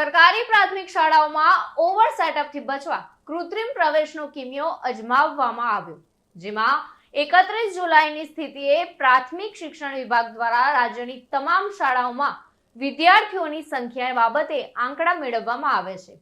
સરકારી પ્રાથમિક શાળાઓમાં ઓવર સેટઅપથી બચવા કૃત્રિમ પ્રવેશનો કિમિયો અજમાવવામાં આવ્યો, જેમાં 31 જુલાઈની સ્થિતિએ પ્રાથમિક શિક્ષણ વિભાગ દ્વારા રાજ્યની તમામ શાળાઓમાં વિદ્યાર્થીઓની સંખ્યા બાબતે આંકડા મેળવવામાં આવે છે.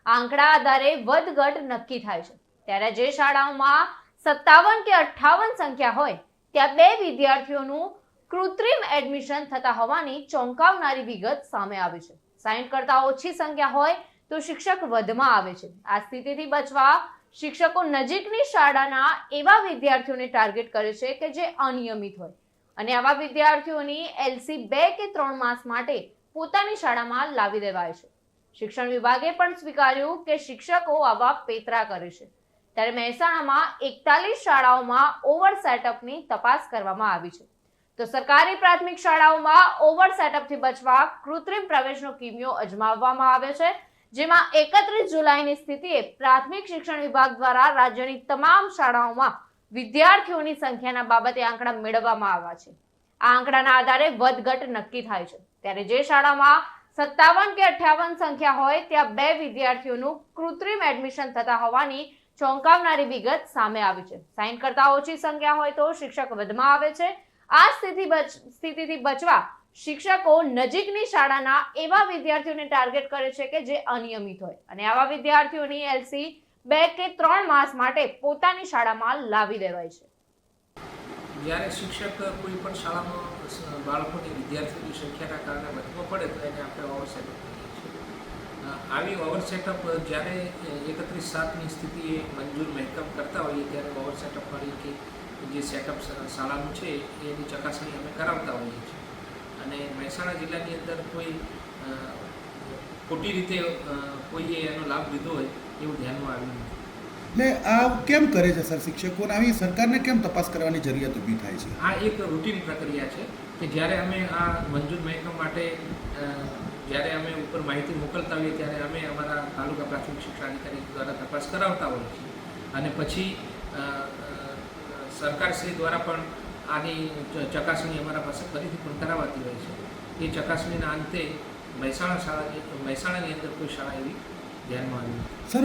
આંકડા આધારે વધઘટ નક્કી થાય છે. ત્યારે જે શાળાઓમાં 57 કે 58 સંખ્યા હોય ત્યાં 2 વિદ્યાર્થીઓનું કૃત્રિમ એડમિશન થતા હોવાની ચોંકાવનારી વિગત સામે આવી છે. 60 કરતાં ઓછી સંખ્યા હોય તો શિક્ષક વધમાં આવે છે. આ સ્થિતિથી બચવા શિક્ષકો નજીકની શાળાના એવા વિદ્યાર્થીઓને ટાર્ગેટ કરે છે કે જે અનિયમિત હોય અને આવા વિદ્યાર્થીઓની LC 2 કે 3 માસ માટે પોતાની શાળામાં લાવી દેવાય છે. શિક્ષણ વિભાગે પણ સ્વીકાર્યું કે શિક્ષકો આવા પેતરા કરે છે. ત્યારે મહેસાણામાં 41 શાળાઓમાં ઓવર સેટઅપની તપાસ કરવામાં આવી છે. તો સરકારી પ્રાથમિક શાળાઓમાં ઓવર સેટઅપથી બચવા કૃત્રિમ પ્રવેશનો કિમિયો અજમાવવામાં આવે છે, જેમાં 31 જુલાઈની સ્થિતિએ પ્રાથમિક શિક્ષણ વિભાગ દ્વારા રાજ્યની તમામ શાળાઓમાં વિદ્યાર્થીઓની સંખ્યાના બાબતે આંકડા મેળવવામાં આવ્યા છે. આ આંકડાના આધારે વધઘટ નક્કી થાય છે. ત્યારે જે શાળામાં 57 કે 58 સંખ્યા હોય ત્યાં 2 વિદ્યાર્થીઓનું કૃત્રિમ એડમિશન થતા હોવાની ચોંકાવનારી વિગત સામે આવી છે. 60 કરતાં ઓછી સંખ્યા હોય તો શિક્ષક વધમાં આવે છે. આ સ્થિતિથી બચવા શિક્ષકો નજીકની શાળાના એવા વિદ્યાર્થીઓને ટાર્ગેટ કરે છે કે જે અનિયમિત હોય અને આવા વિદ્યાર્થીઓની LC 2 કે 3 માસ માટે પોતાની શાળામાં લાવી દેવાય છે. જ્યારે શિક્ષક કોઈ પણ શાળામાં બાળકોની વિદ્યાર્થીઓની સંખ્યાના કારણે વધવો પડે તો એને આપણે ઓવરસેટઅપ કરીએ છીએ. આવી ઓવરસેટઅપ જ્યારે 31/7ની સ્થિતિએ મંજૂર મહેકમ કરતા હોઈએ ત્યારે ઓવરસેટઅપ વાળી કે જે સેટઅપ શાળાનું છે એની ચકાસણી અમે કરાવતા હોઈએ છીએ. અને મહેસાણા જિલ્લાની અંદર કોઈ ખોટી રીતે કોઈએ એનો લાભ લીધો હોય એવું ધ્યાનમાં આવ્યું નથી. એટલે આ કેમ કરે છે સર શિક્ષકોને? આવી સરકારને કેમ તપાસ કરવાની જરૂરિયાત ઊભી થાય છે? આ એક રૂટીન પ્રક્રિયા છે કે જ્યારે અમે આ મંજૂર મહેકમ માટે જ્યારે અમે ઉપર માહિતી મોકલતા હોઈએ ત્યારે અમે અમારા તાલુકા પ્રાથમિક શિક્ષણાધિકારી દ્વારા તપાસ કરાવતા હોઈએ છીએ અને પછી સરકારશ્રી દ્વારા પણ આની ચકાસણી અમારા પાસે ફરીથી પણ કરાવાતી હોય છે. એ ચકાસણીના અંતે મહેસાણાની અંદર કોઈ શાળા એવી ધ્યાનમાં આવી નથી. સર,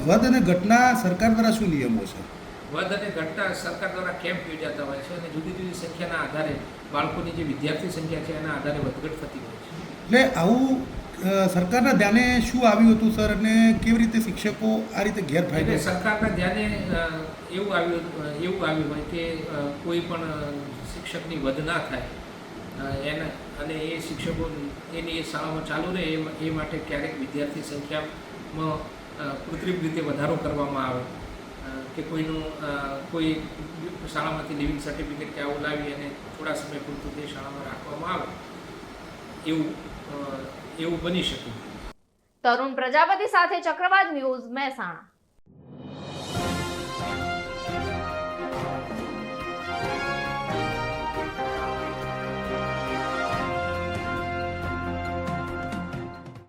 વધ અને ઘટના સરકાર દ્વારા શું નિયમો છે? વધ અને ઘટના સરકાર દ્વારા કેમ્પ યોજાતા હોય છે અને જુદી જુદી સંખ્યાના આધારે બાળકોની જે વિદ્યાર્થી સંખ્યા છે એના આધારે વધઘટ થતી હોય છે. એટલે આવું સરકારના ધ્યાને શું આવ્યું હતું સર, અને કેવી રીતે શિક્ષકો આ રીતે ગેરફાયદો? સરકારના ધ્યાને એવું આવ્યું હોય કે કોઈ પણ શિક્ષકની વધ ના થાય અને એ શિક્ષકો એની એ શાળામાં ચાલુ રહે એ માટે ક્યારેક વિદ્યાર્થી સંખ્યામાં કૃત્રિમ રીતે વધારો કરવામાં આવે કે કોઈ શાળામાંથી લિવિંગ સર્ટિફિકેટ કે આવું લાવી અને થોડા સમય પૂરતું તે શાળામાં રાખવામાં આવે એવું બની શકે. તરુણ પ્રજાપતિ સાથે ચક્રવાત ન્યૂઝ, મહેસાણા.